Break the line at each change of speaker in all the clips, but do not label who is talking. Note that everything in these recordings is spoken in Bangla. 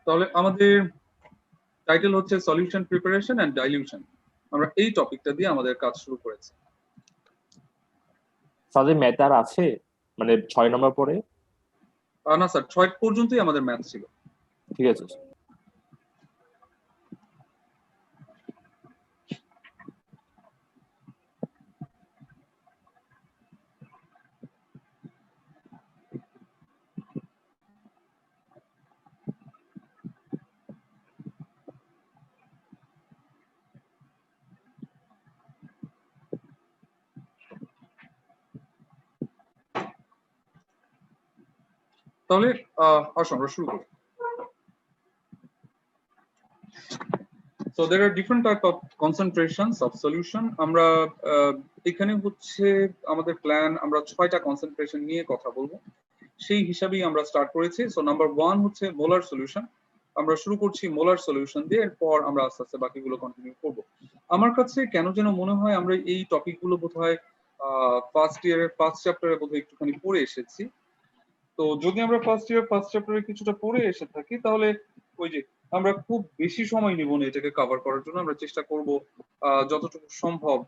তাহলে আমাদের টাইটেল হচ্ছে সলিউশন প্রিপারেশন এন্ড ডাইলিউশন। আমরা এই টপিকটা দিয়ে আমাদের কাজ শুরু করেছি।
তাদের ম্যাথ আর আছে, মানে 6 নম্বর পরে?
না স্যার, 6 পর্যন্তই আমাদের ম্যাথ ছিল।
ঠিক আছে।
তাহলে আসুন আমরা শুরু করি। So there are different type of concentrations of solution. আমরা এখানে হচ্ছে আমাদের প্ল্যান, আমরা 6টা কনসেন্ট্রেশন নিয়ে কথা বলবো, সেই হিসাবেই আমরা স্টার্ট করেছি। সো নাম্বার 1 হচ্ছে মোলার সলিউশন। আমরা শুরু করছি মোলার সলিউশন দিয়ে, এরপর আমরা আস্তে আস্তে বাকিগুলো কন্টিনিউ করব। আমার কাছে কেন যেন মনে হয় আমরা এই টপিকগুলো বোধহয় ফার্স্ট ইয়ারের ফার্স্ট চ্যাপ্টারে বোধহয় একটুখানি পড়ে এসেছি। তো যদি আমরা ফার্স্ট ইয়ার ফার্স্ট চ্যাপ্টারে কিছুটা পড়ে এসে থাকি, তাহলে ওই যে আমরা খুব বেশি সময় নিব না এটাকে কভার করার জন্য। আমরা চেষ্টা করব যতটুকু সম্ভব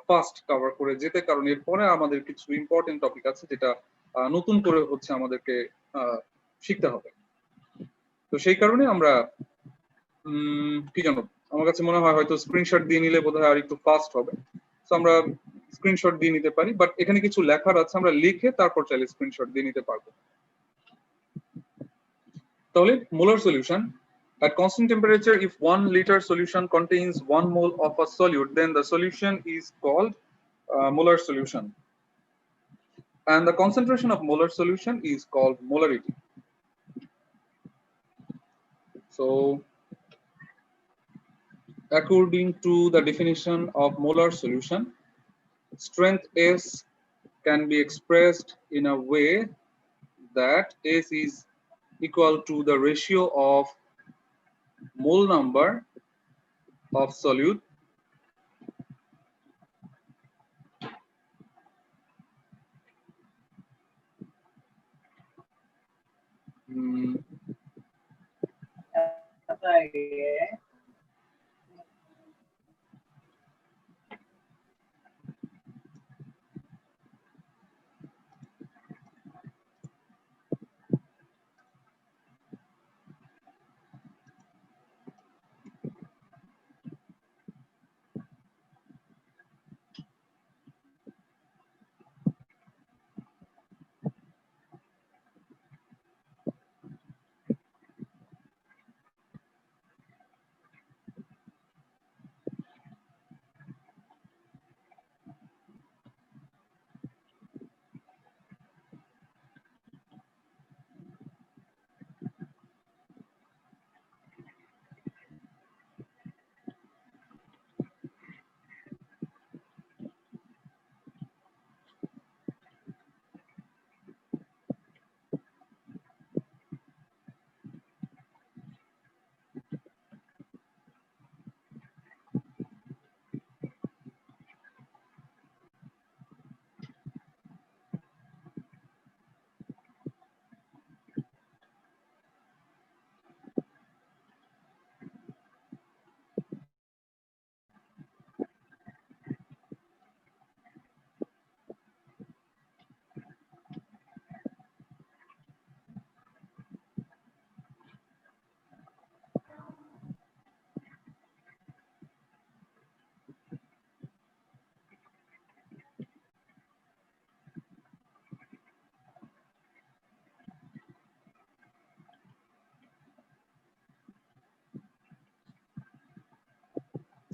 ফাস্ট কভার করে যেতে, কারণ এরপরে আমাদের কিছু ইম্পর্টেন্ট টপিক আছে যেটা নতুন করে হচ্ছে আমাদেরকে শিখতে হবে। তো সেই কারণে আমরা কি জানো, আমার কাছে মনে হয় হয়তো স্ক্রিনশট দিয়ে নিলে বোধহয় আর একটু ফাস্ট হবে। তো আমরা স্ক্রিনশট দিয়ে নিতে পারি, বাট এখানে কিছু লেখার আছে, আমরা লিখে তারপর চাইলে স্ক্রিনশট দিয়ে নিতে পারবো। তাহলে molar solution: at constant temperature, if 1 liter solution contains 1 mole of a solute, then the solution is called molar solution, and the concentration of molar solution is called molarity. So according to the definition of molar solution, strength S can be expressed in a way that S is equal to the ratio of mole number of solute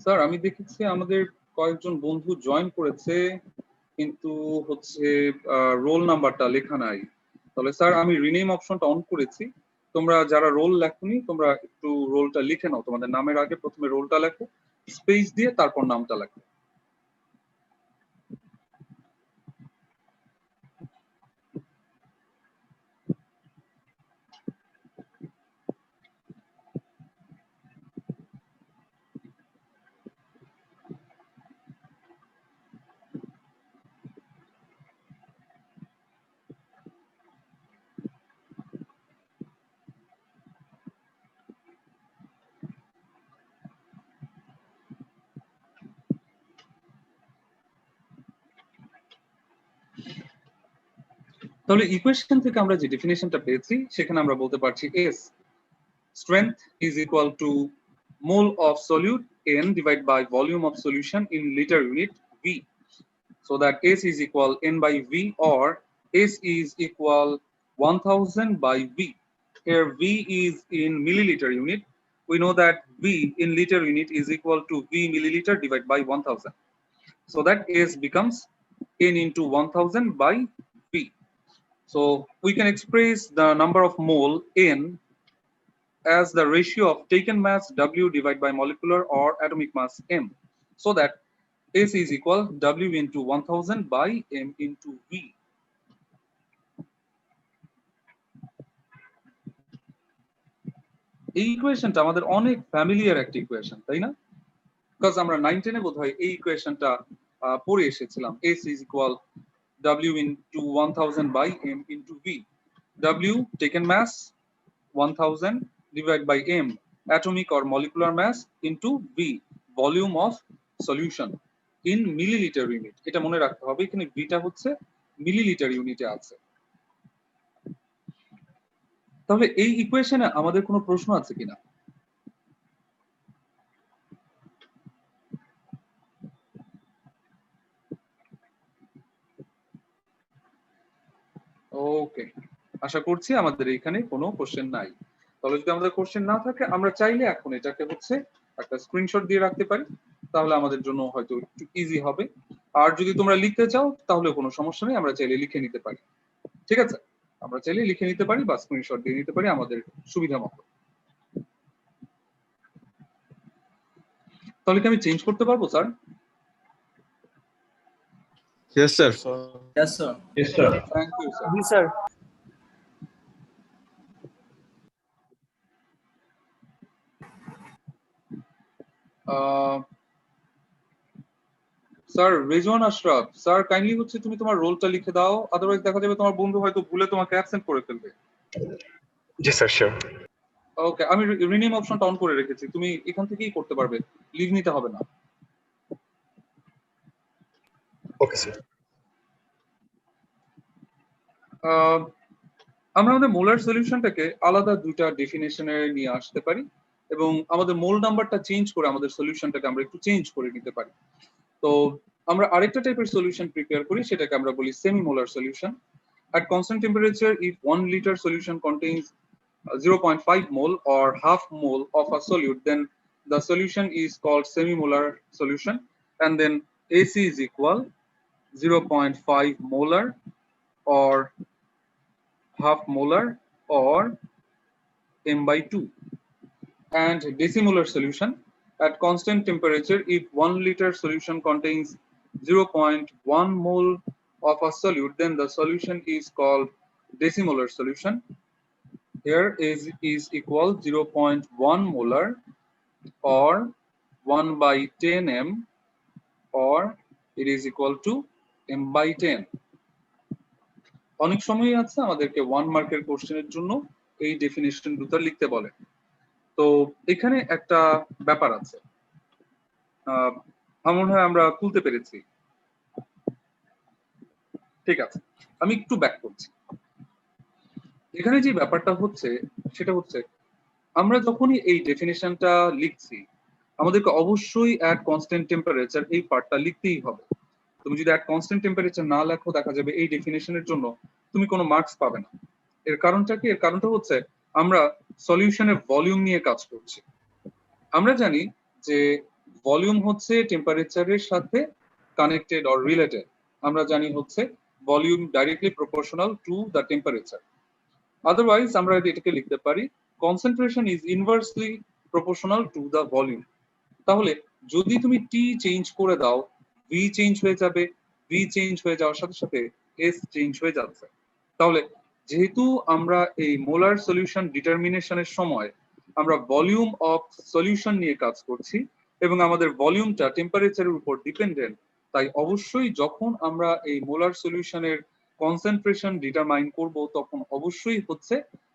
sir আমি দেখেছি আমাদের কয়েকজন বন্ধু জয়েন করেছে, কিন্তু হচ্ছে রোল নাম্বারটা লেখা নাই। তাহলে স্যার আমি রিনেম অপশনটা অন করেছি, তোমরা যারা রোল লেখনি তোমরা একটু রোলটা লিখে নাও। তোমাদের নামের আগে প্রথমে রোলটা লেখো, স্পেস দিয়ে তারপর নামটা লেখো। তাহলে ইকুয়েশন থেকে আমরা যে ডেফিনেশনটা পেয়েছি সেখানে আমরা বলতে পারছি S strength is equal to mole of solute N divided by volume of solution in liter unit V, so that S is equal N by V, or S is equal 1000 by V. Here V is in milliliter unit. We know that V in liter unit is equal to V milliliter divided by 1000. So that S becomes N into 1000 by V. So we can express the number of mole N as the ratio of taken mass W divided by molecular or atomic mass M, so that S is equal W into 1000 by M into V. এই ইকুয়েশনটা আমাদের অনেক ফ্যামিলিয়ার একটা ইকুয়েশন, তাই না? বিকজ আমরা 9 10 এ বোধহয় এই ইকুয়েশনটা পড়ে এসেছিলাম। S is equal W into 1000 by M into V. W taken mass 1000 divided by M atomic or molecular mass into V volume of solution in milliliter unit. এটা মনে রাখতে হবে, এখানে ভিটা হচ্ছে মিলিলিটার ইউনিটে আছে। তাহলে এই ইকুয়েশনে আমাদের কোনো প্রশ্ন আছে কিনা? ওকে, আশা করছি আমাদের এখানে কোনো কোশ্চেন নাই। তাহলে যদি আমাদের কোশ্চেন না থাকে আমরা চাইলে এখন এটাকে হচ্ছে একটা স্ক্রিনশট দিয়ে রাখতে পারি, তাহলে আমাদের জন্য হয়তো একটু ইজি হবে। আর যদি তোমরা লিখতে চাও তাহলে কোনো সমস্যা নেই, আমরা চাইলে লিখে নিতে পারি। ঠিক আছে, আমরা চাইলে লিখে নিতে পারি বা স্ক্রিনশট দিয়ে নিতে পারি আমাদের সুবিধা মতো। তাহলে কি আমি চেঞ্জ করতে পারবো sir?
Yes, sir.
Yes, sir.
Yes, sir.
Thank you sir.
Yes, sir.
Sir Rezwan Ashraf sir, kindly হচ্ছে তুমি তোমার রোলটা লিখে দাও, আদারওয়াইজ দেখা যাবে তোমার বন্ধু হয়তো ভুলে তোমাকে অ্যাবসেন্ট করে ফেলবে।
Yes, sir. Sure.
ওকে, আমি রিনেম অপশনটা অন করে রেখেছি, তুমি এখান থেকেই করতে পারবে, লিভ নিতে হবে না।
Okay, sir.
আমরা আমাদের মোলার সলিউশনটাকে আলাদা দুইটা ডেফিনেশনে নিয়ে আসতে পারি এবং আমাদের মোল নাম্বারটা চেঞ্জ করে আমাদের সলিউশনটাকে আমরা একটু চেঞ্জ করে নিতে পারি। তো আমরা আরেকটা টাইপের সলিউশন প্রিপেয়ার করি, সেটাকে আমরা বলি semi molar solution. At constant temperature, if 1 liter solution contains 0.5 mole or half mole of a solute, then the solution is called semi-molar solution, and then AC is equal 0.5 molar or half molar or m by 2. And decimolar solution, at constant temperature, if 1 liter solution contains 0.1 mole of a solute, then the solution is called decimolar solution. Here is equal 0.1 molar or 1 by 10 m, or it is equal to m by 10. অনেক সময় আছে আমাদেরকে 1 মার্কের কোশ্চেনের জন্য এই ডেফিনিশন দুটো লিখতে বলে। তো এখানে একটা ব্যাপার আছে, আমার মনে হয় আমরা তুলতে পেরেছি। ঠিক আছে, আমি একটু ব্যাক করছি। এখানে যে ব্যাপারটা হচ্ছে সেটা হচ্ছে আমরা যখনই এই ডেফিনিশনটা লিখছি আমাদেরকে অবশ্যই অ্যাট কনস্ট্যান্ট টেম্পারেচার এই পার্টটা লিখতেই হবে। তুমি যদি অ্যাট কনস্ট্যান্ট টেম্পারেচার না লেখো দেখা যাবে এই ডেফিনিশনের জন্য তুমি কোনো মার্কস পাবে না। এর কারণটা কি? এর কারণটা হচ্ছে আমরা সলিউশনের ভলিউম নিয়ে কাজ করছি। আমরা জানি যে ভলিউম হচ্ছে টেম্পারেচারের সাথে কানেক্টেড অর রিলেটেড। আমরা জানি হচ্ছে volume directly proportional to the temperature. Otherwise আমরা এটাকে লিখতে পারি concentration is inversely proportional to the volume. তাহলে যদি তুমি টি চেঞ্জ করে দাও ভি চেঞ্জ হয়ে যাবে, ভি চেঞ্জ হয়ে যাওয়ার সাথে সাথে এস চেঞ্জ হয়ে যাচ্ছে। তাহলে যেহেতু আমরা এই মোলার সলিউশন ডিটারমিনেশনের সময় আমরা ভলিউম অফ সলিউশন নিয়ে কাজ করছি এবং আমাদের ভলিউমটা টেম্পারেচারের উপর ডিপেন্ডেন্ট, তাই অবশ্যই যখন আমরা এই মোলার সলিউশনের কনসেন্ট্রেশন ডিটারমাইন করব তখন অবশ্যই হচ্ছে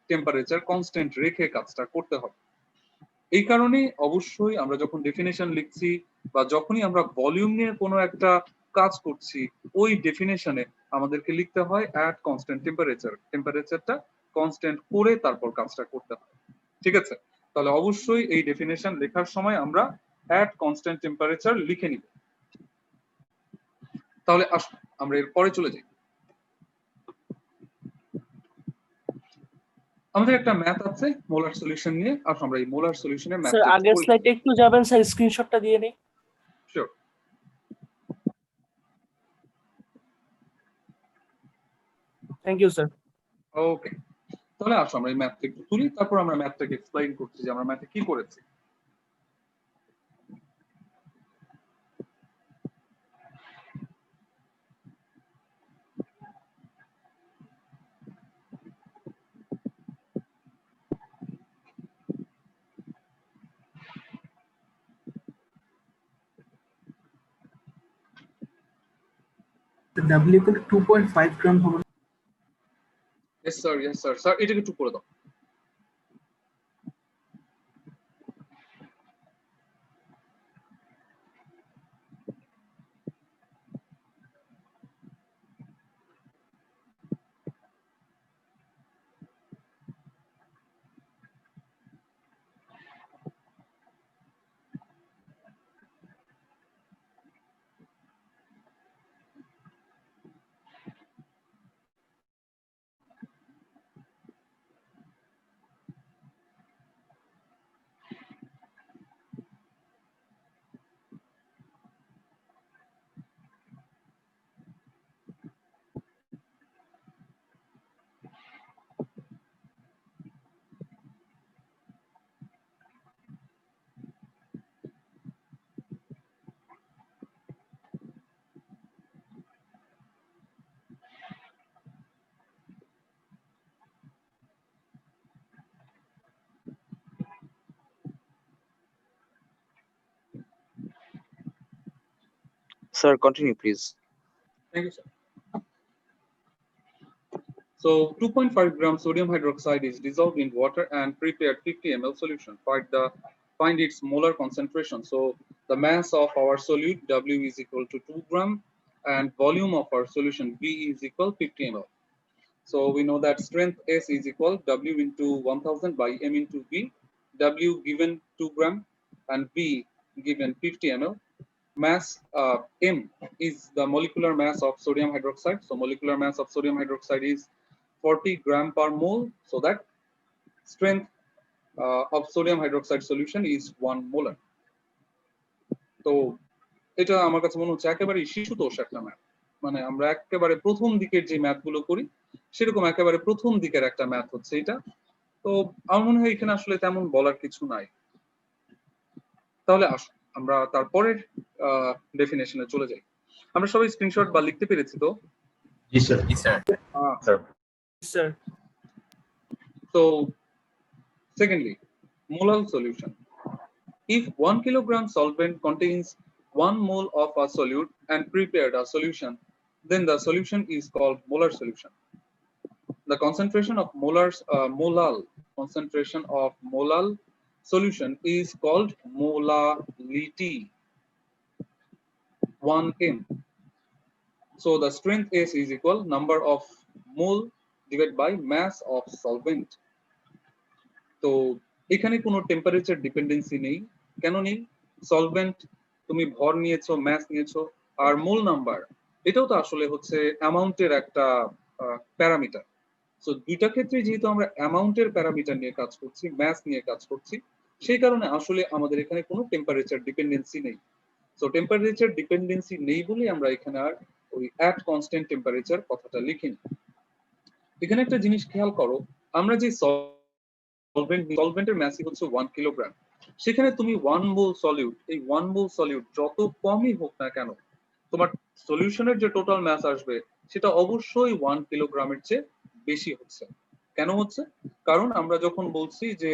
টেম্পারেচার কনস্ট্যান্ট রেখে কাজটা করতে হবে। এই কারণে অবশ্যই আমরা যখন ডেফিনেশন লিখছি বা যখনই আমরা ভলিউম নিয়ে কোনো একটা কাজ করছি ওই ডেফিনেশনে আমাদেরকে লিখতে হয় অ্যাট কনস্ট্যান্ট টেম্পারেচার, টেম্পারেচারটা কনস্ট্যান্ট করে তারপর কাজটা করতে হয়। ঠিক আছে, তাহলে অবশ্যই এই ডেফিনেশন লেখার সময় আমরা অ্যাট কনস্ট্যান্ট টেম্পারেচার লিখে নিব। তাহলে আসুন আমরা এর পরে চলে যাই। আমাদের একটা ম্যাথ আছে মোলার সলিউশন নিয়ে, আসুন আমরা এই মোলার সলিউশনের
স্যার
ম্যাথটা
আগের স্লাইডে একটু যাবেন স্যার, স্ক্রিনশটটা দিয়ে নেই।
Sure.
Thank you sir.
Okay, তাহলে আসো আমরা এই ম্যাথটা একটু তুলি, তারপর আমরা ম্যাথটাকে এক্সপ্লেইন করছি যে আমরা ম্যাথে কি করেছি।
The W equal to 2.5 gram হবে।
Yes sir, yes sir. Sir এটাকে একটু করে দাও।
Sir, continue, please.
Thank you, sir. So 2.5 gram sodium hydroxide is dissolved in water and prepared 50 ml solution. Find its molar concentration. So the mass of our solute W is equal to 2 gram and volume of our solution B is equal 50 ml. So we know that strength S is equal W into 1000 by M into V. W given 2 gram and V given 50 ml. Mass M is the molecular mass of sodium hydroxide. So molecular mass of sodium hydroxide is 40 gram per mole. So that strength of sodium hydroxide solution is 1 molar. তো এটা আমার কাছে মনে হচ্ছে একেবারে শিশুতোষ একটা ম্যাথ, মানে আমরা একেবারে প্রথম দিকের যে ম্যাথগুলো করি সেরকম একেবারে প্রথম দিকের একটা ম্যাথ হচ্ছে এটা। তো আমার মনে হয় এখানে আসলে তেমন বলার কিছু নাই। তাহলে আসুন আমরা তারপরের ডেফিনেশনে চলে যাই। আমরা সবাই স্ক্রিনশট বা লিখতে পেরেছি তো?
জি স্যার। জি sir.
Sir
So secondly, molar solution. If 1 kilogram solvent contains 1 mole of a solute and prepared a solution, then the solution is called molar solution. The concentration of molal concentration of molal solution is called molality, 1 m. So the strength S is equal number of mole divided by mass of solvent. তো এখানে কোনো টেম্পারেচার ডিপেন্ডেন্সি নেই। কেন নেই? সলভেন্ট তুমি ভর নিয়েছো, ম্যাস নিয়েছো, আর মোল নাম্বার এটাও তো আসলে হচ্ছে অ্যামাউন্টের একটা প্যারামিটার। সো দুইটা ক্ষেত্রে যেহেতু আমরা অ্যামাউন্টের প্যারামিটার নিয়ে কাজ করছি, ম্যাস নিয়ে কাজ করছি, সেই কারণে আসলে আমাদের এখানে কোনো টেম্পারেচার ডিপেন্ডেন্সি নেই। সো টেম্পারেচার ডিপেন্ডেন্সি নেই বলে আমরা এখানে আর ওই অ্যাট কনস্ট্যান্ট টেম্পারেচার কথাটা লিখিনি। এখানে একটা জিনিস খেয়াল করো, আমরা যে সলভেন্টের ম্যাসই হচ্ছে 1 কিলোগ্রাম, সেখানে তুমি 1 মোল সলিউট, এই 1 মোল সলিউট যত কমই হোক না কেন, তোমার সলিউশনের যে টোটাল ম্যাস আসবে সেটা অবশ্যই 1 কিলোগ্রামের চেয়ে বেশি হচ্ছে। কেন হচ্ছে? কারণ আমরা যখন বলছি যে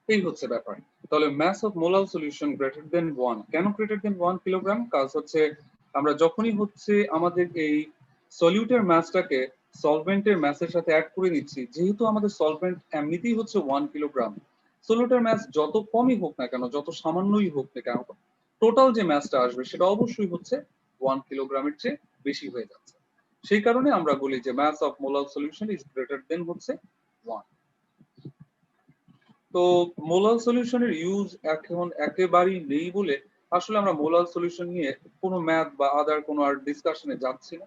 এই হচ্ছে ব্যাপার। তাহলে mass of molar solution greater than 1, কেন greater than 1 কিলোগ্রাম? কাজ হচ্ছে আমরা যখনই হচ্ছে আমাদের এই সলিউটের মাসটাকে সলভেন্টের মাসের সাথে অ্যাড করে নিচ্ছি, যেহেতু আমাদের সলভেন্ট এমনিতেই হচ্ছে 1 কিলোগ্রাম, সলিউটের মাস যত কমই হোক না কেন, যত সামান্যই হোক না কেন, টোটাল যে মাসটা আসবে সেটা অবশ্যই হচ্ছে 1 কিলোগ্রামের চেয়ে বেশি হয়ে যাচ্ছে। সেই কারণে আমরা বলি যে mass of molar solution is greater than হচ্ছে 1। তো মোলার সলিউশনের ইউজ এখন একেবারেই নেই বলে আসলে আমরা মোলার সলিউশন নিয়ে কোনো ম্যাথ বা আদার কোনো আর ডিসকাশনে যাচ্ছি না।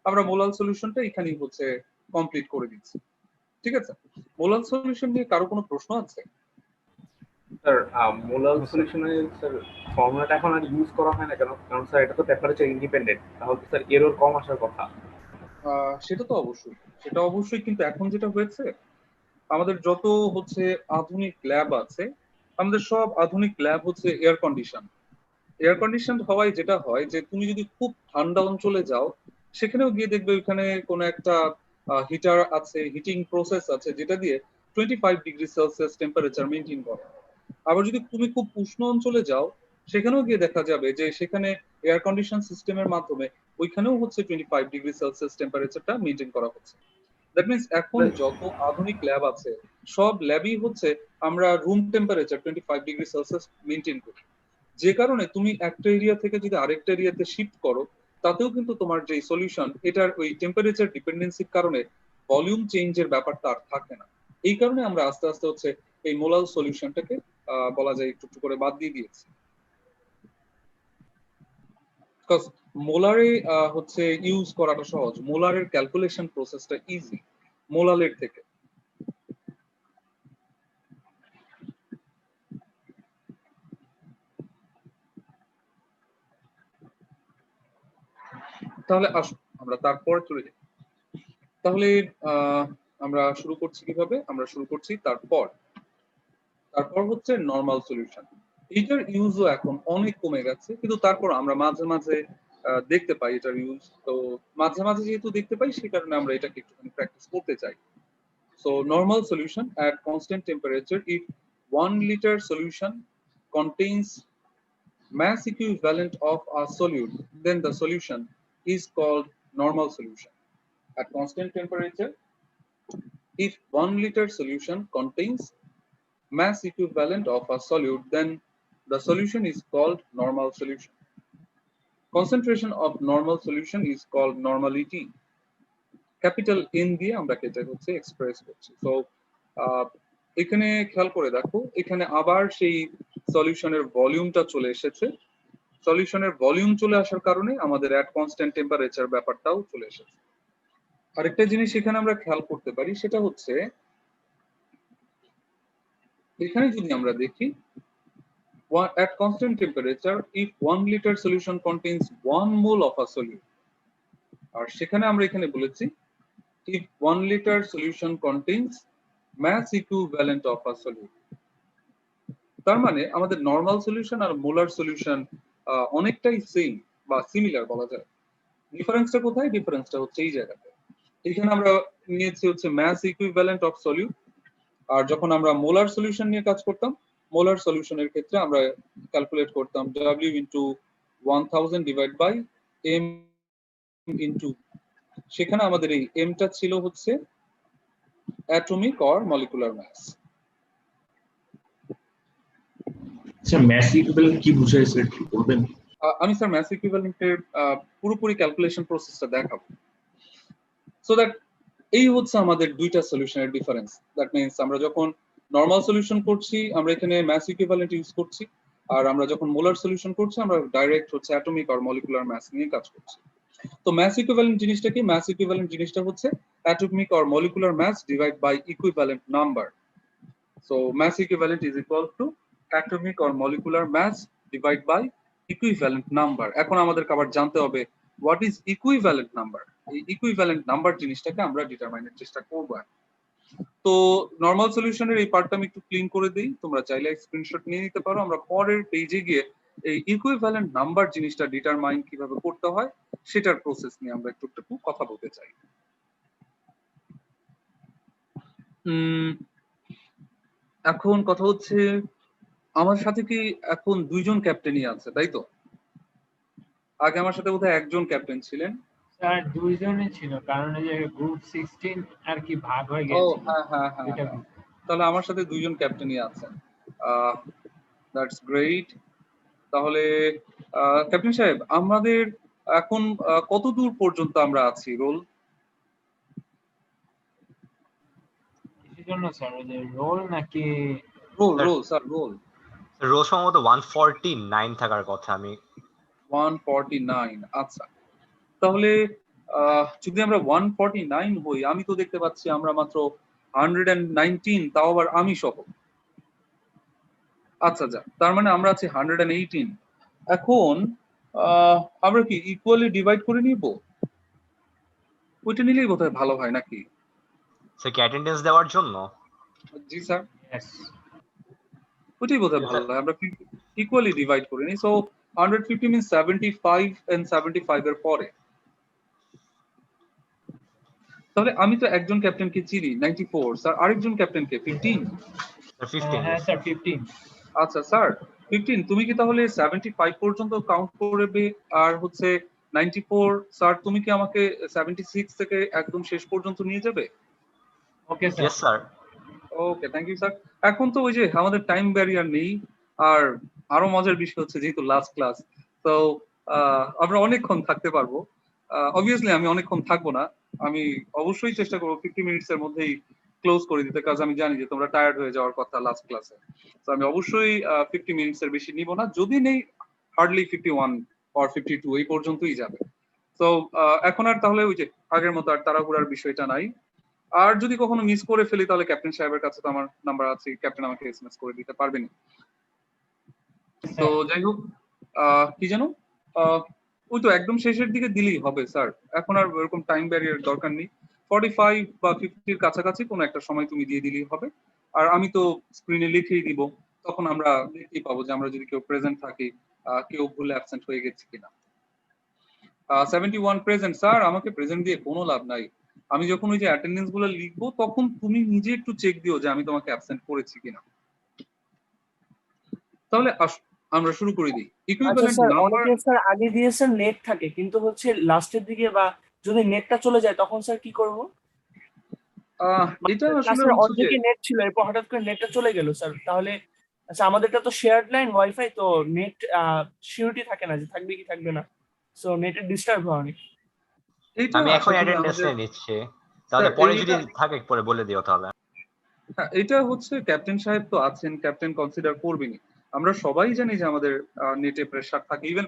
আমরা মোলার সলিউশনটা এখানেই হচ্ছে কমপ্লিট করে দিচ্ছি। ঠিক আছে, মোলার সলিউশন নিয়ে কারো কোনো প্রশ্ন আছে?
স্যার মোলার সলিউশনের স্যার ফর্মুলাটা এখন আর ইউজ করা হয় না কেন? কারণ স্যার এটা তো টেম্পারেচার ইন্ডিপেন্ডেন্ট, তাহলে স্যার এরর কম আসার কথা।
সেটা তো অবশ্যই, সেটা অবশ্যই, কিন্তু এখন যেটা হয়েছে আমাদের যত হচ্ছে আধুনিক ল্যাব আছে, আমাদের সব আধুনিক ল্যাব হচ্ছে এয়ার কন্ডিশন। এয়ার কন্ডিশন হওয়ায় যেটা হয় যে তুমি যদি খুব ঠান্ডা অঞ্চলে যাও, সেখানেও গিয়ে দেখবে ওইখানে কোনো একটা হিটার আছে, হিটিং প্রসেস আছে, যেটা দিয়ে 25°C টেম্পারেচার মেনটেন করে। আবার যদি তুমি খুব উষ্ণ অঞ্চলে যাও, সেখানেও গিয়ে দেখা যাবে যে সেখানে এয়ার কন্ডিশন সিস্টেমের মাধ্যমে ওইখানেও হচ্ছে 25°C টেম্পারেচারটা মেনটেন করা হচ্ছে। দ্যাট মিনস এখন যত আধুনিক ল্যাব আছে সব ল্যাবই হচ্ছে আমরা রুম টেম্পারেচার 25°C মেনটেন করি। যে কারণে তুমি একটা এরিয়া থেকে যদি আরেকটা এরিয়াতে শিফট করো, তাতেও কিন্তু তোমার যে সলিউশন এটার ওই টেম্পারেচার ডিপেন্ডেন্সির কারণে ভলিউম চেঞ্জের ব্যাপারটা আর থাকে না। এই কারণে আমরা আস্তে আস্তে হচ্ছে এই মোলার সলিউশনটাকে বলা যায় একটু একটু করে বাদ দিয়ে দিয়েছি। বিকজ মোলারে হচ্ছে ইউজ করাটা সহজ, মোলারের ক্যালকুলেশন প্রসেসটা ইজি মোলালের থেকে। তাহলে আসুন আমরা তারপরে চলে যাই। তাহলে আমরা শুরু করছি কিভাবে? আমরা শুরু করছি তারপর হচ্ছে নরমাল সলিউশন। এটার ইউজও এখন অনেক কমে গেছে, কিন্তু তারপর আমরা মাঝে মাঝে দেখতে পাই এটার ইউজ। তো মাঝে মাঝে যেহেতু দেখতে পাই, সেই কারণে আমরা এটাকে একটুখানি প্র্যাকটিস করতে চাই। So normal solution at constant temperature, if 1 liter solution contains mass equivalent of a solute, then the solution is called normal solution. At constant temperature, if 1 liter solution contains mass equivalent of a solute, then the solution is called normal solution. Concentration of normal solution is called normality. Capital N দিয়ে আমরা এটা হচ্ছে এক্সপ্রেস করছি। তো এখানে খেয়াল করে দেখো, এখানে আবার সেই সলিউশনের ভলিউমটা চলে এসেছে। সলিউশনের ভলিউম চলে আসার কারণে আমাদের অ্যাট কনস্ট্যান্ট টেম্পারেচার ব্যাপারটাও চলে এসেছে। আরেকটা জিনিস এখানে আমরা খেয়াল করতে পারি, সেটা হচ্ছে এখানে যদি আমরা দেখি at constant temperature if 1 liter solution contains 1 mole of a solute, আর সেখানে আমরা এখানে বলেছি if 1 liter solution contains mass equivalent of a solute। তার মানে আমাদের নরমাল সলিউশন আর মোলার সলিউশন অনেকটাই সেম বা সিমিলার বলা যায়। ডিফারেন্সটা কোথায়? ডিফারেন্সটা হচ্ছে এই জায়গাতে। এখানে আমরা নিয়েছি হচ্ছে mass equivalent of solute, আর যখন আমরা মোলার সলিউশন নিয়ে কাজ করতাম, মোলার সলিউশনের ক্ষেত্রে আমরা ক্যালকুলেট করতাম W into 1000 divided by M into, সেখানে আমাদের এই এমটা ছিল হচ্ছে অ্যাটমিক অর মলিকুলার মাস।
আচ্ছা, ম্যাস ইকুইভ্যালেন্ট কি বুঝাইছে একটু বলবেন?
আমি স্যার ম্যাস ইকুইভ্যালেন্টের পুরোপুরি ক্যালকুলেশন প্রসেসটা দেখাবো। সো দ্যাট এই হচ্ছে আমাদের দুইটা সলিউশনের ডিফারেন্স। দ্যাট মিন্স আমরা যখন নরমাল সলিউশন করছি আমরা এখানে ম্যাস ইকুইভ্যালেন্ট ইউজ করছি, আর আমরা যখন মোলার সলিউশন করছি আমরা ডাইরেক্ট হচ্ছে অ্যাটমিক অর মলিকুলার মাস নিয়ে কাজ করছি। তো ম্যাস ইকুইভ্যালেন্ট জিনিসটা কি? ম্যাস ইকুইভ্যালেন্ট জিনিসটা হচ্ছে atomic or molecular mass divide by equivalent number. So mass equivalent is equal to atomic or molecular mass divide by equivalent number. এখন আমাদের আবার জানতে হবে হোয়াট ইজ ইকুইভ্যালেন্ট নাম্বার। এই ইকুইভ্যালেন্ট নাম্বার জিনিসটাকে আমরা ডিটারমাইনের চেষ্টা করব। তো নরমাল সলিউশনের এই পার্টটা আমি একটু ক্লিন করে দেই, তোমরা চাইলে স্ক্রিনশট নিয়ে নিতে পারো। আমরা পরের পেজে গিয়ে এই ইকুইভ্যালেন্ট নাম্বার জিনিসটা ডিটারমাইন কিভাবে করতে হয় সেটার প্রসেস নিয়ে আমরা একটু একটু কথা বলতে চাই। এখন কথা হচ্ছে আমার সাথে কি এখন দুইজন ক্যাপ্টেনই আছে, তাই তো? আগে আমার সাথে বোধহয় একজন ক্যাপ্টেন ছিলেন।
স্যার দুইজনই ছিল, কারণ এই যে গ্রুপ 16 আর কি ভাগ হয়ে
ও
গেছে
হ্যাঁ হ্যাঁ হ্যাঁ
দুইটা
হ্যাঁ।
গ্রুপ।
তাহলে আমার সাথে দুইজন ক্যাপ্টেনই আছেন। That's great. তাহলে ক্যাপ্টেন সাহেব, আমাদের এখন কত দূর পর্যন্ত আমরা আছি রোল?
কিসের জন্য স্যার, ওই যে রোল নাকি?
Roll
Sir,
roll sir roll.
রো সম্ভবত 149 থাকার কথা। আমি
149। আচ্ছা, তাহলে যদি আমরা 149 হই, আমি তো দেখতে পাচ্ছি আমরা মাত্র 119, তাও আবার আমি সহ। আচ্ছা যা, তার মানে আমরা আছি 118। এখন আমরা কি ইকুয়ালি ডিভাইড করে নিব? ওইটা নিলেই বোধহয় ভালো হয় নাকি?
স্যার কি অ্যাটেন্ডেন্স দেওয়ার জন্য?
জি স্যার,
Yes.
ওইটাই বোধহয় ভালো হয়। আমরা ইকুয়ালি ডিভাইড করে নিই। সো 150 মিনস 75 এন্ড 75 এর পরে। তাহলে আমি তো একজন ক্যাপ্টেনকে চিনি 94, স্যার আরেকজন ক্যাপ্টেনকে 15।
স্যার 15
হ্যাঁ স্যার 15।
আচ্ছা স্যার 15, তুমি কি তাহলে 75 পর্যন্ত কাউন্ট করবে? আর হচ্ছে 94 স্যার, তুমি কি আমাকে 76 থেকে একদম শেষ পর্যন্ত নিয়ে যাবে?
Okay sir.
Yes sir.
Okay, thank you sir. এখন তো ওই যে আমাদের টাইম ব্যারিয়ার নেই। আর আরো মজার বিষয় হচ্ছে যেহেতু লাস্ট ক্লাস, তো আমরা অনেকক্ষণ থাকতে পারবো। অবভিয়াসলি আমি অনেকক্ষণ থাকবো না। আমি অবশ্যই চেষ্টা করবো 50 মিনিটস এর মধ্যেই ক্লোজ করে দিতে, কাজ আমি জানি যে তোমরা টায়ার্ড হয়ে যাওয়ার কথা লাস্ট ক্লাসে। তো আমি অবশ্যই 50 মিনিটস এর বেশি নিব না, যদি নেই হার্ডলি 51 অর 52 এই পর্যন্তই যাবে। তো এখন আর তাহলে ওই যে আগের মতো আর তাড়াহুড়ার বিষয়টা নাই। আর যদি কখনো মিস করে ফেলি তাহলে ক্যাপ্টেন সাহেবের কাছে তো আমার নাম্বার আছে, ক্যাপ্টেন আমাকে এসএমএস করে দিতে পারবেন। তো যাই হোক, কি জানো, ওই তো একদম শেষের দিকে দিলেই হবে স্যার। এখন আর এরকম টাইম ব্যারিয়ার দরকার নেই। 45 বা 50 এর কাছাকাছি কোনো একটা সময় তুমি দিয়ে দিলেই হবে। আর আমি তো স্ক্রিনে লিখেই দিব, তখন আমরা দেখতেই পাবো যে আমরা যদি কেউ প্রেজেন্ট থাকি, কেউ ভুলে অ্যাবসেন্ট হয়ে গেছে কিনা। 71 প্রেজেন্ট স্যার, আমাকে প্রেজেন্ট দিয়ে কোনো লাভ নাই। আমি যখন ওই যে অ্যাটেন্ডেন্স গুলো লিখবো তখন তুমি নিজে একটু চেক দিও যে আমি তোমাকে অ্যাবসেন্ট করেছি কিনা। তাহলে আমরা শুরু করে দিই।
আচ্ছা
ইকুইভ্যালেন্ট
স্যার,
নাম্বার।
অনেকে স্যার আগে দিয়েছেন নেট থাকে, কিন্তু হচ্ছে লাস্টের দিকে বা যদি নেটটা চলে যায় তখন স্যার কি করব?
এটা আসলে
ক্লাসের
হচ্ছে যে
অর্ধেকে নেট ছিল, এরপর হঠাৎ করে নেটটা চলে গেল স্যার। তাহলে আচ্ছা, আমাদেরটা তো শেয়ার্ড লাইন ওয়াইফাই, তো নেট সিউরিটি থাকে না যে থাকবে কি থাকবে না, সো নেটের ডিস্টার্ব হয় অনেক।
এইটা
আমি এখন
আশা করি
অ্যাটেন্ডেন্স
আমাদের
নিচ্ছি। তাহলে
স্যার
পরে যদি
এইটা,
থাকে পরে বলে দিও তাহলে।
হ্যাঁ, এটা হচ্ছে ক্যাপ্টেন সাহেব তো আছেন, ক্যাপ্টেন কনসিডার করবেনই। আমরা সবাই জানি যে আমাদের নেটে প্রেসার থাকে। ইভেন